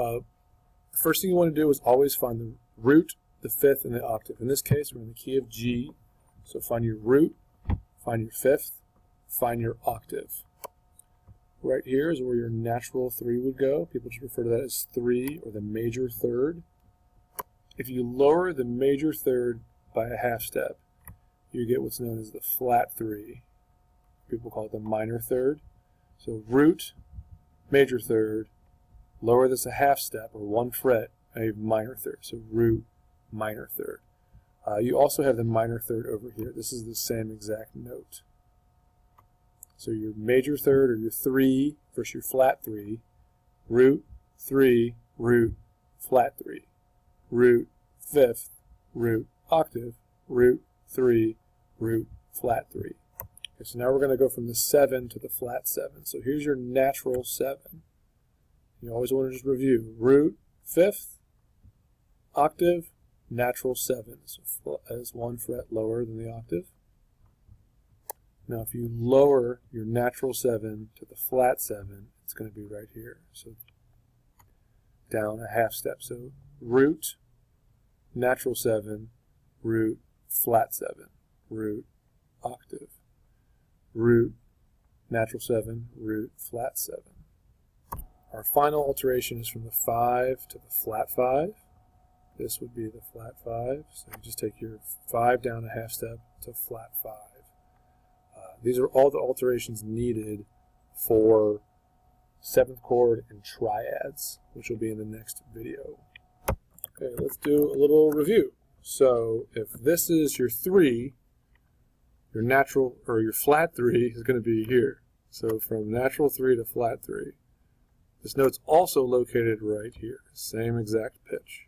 The first thing you want to do is always find the root, the fifth, and the octave. In this case, we're in the key of G. So find your root, find your fifth, find your octave. Right here is where your natural 3 would go. People just refer to that as 3 or the major third. If you lower the major third by a half step, you get what's known as the flat 3. People call it the minor third. So root, major third, lower this a half step or 1 fret, a minor third. So root, minor third. You also have the minor third over here. This is the same exact note. So your major third or your 3 versus your flat 3, root, 3, root, flat 3, root, fifth, root, octave, root, 3, root, flat 3. Okay, so now we're going to go from the 7 to the flat 7. So here's your natural 7. You always want to just review root, fifth, octave, natural 7. So as 1 fret lower than the octave. Now if you lower your natural 7 to the flat 7, it's going to be right here. So down a half step. So root, natural 7, root, flat 7, root, octave, root, natural 7, root, flat 7. Our final alteration is from the 5 to the flat 5. This would be the flat 5. So you just take your 5 down a half step to flat 5. These are all the alterations needed for 7th chord and triads, which will be in the next video. Okay, let's do a little review. So if this is your 3, your natural or your flat 3 is going to be here. So from natural 3 to flat 3. This note's also located right here, same exact pitch.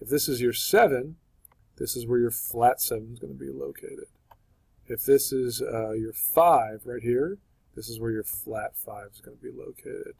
If this is your 7, this is where your flat 7 is going to be located. If this is your 5 right here, this is where your flat 5 is going to be located.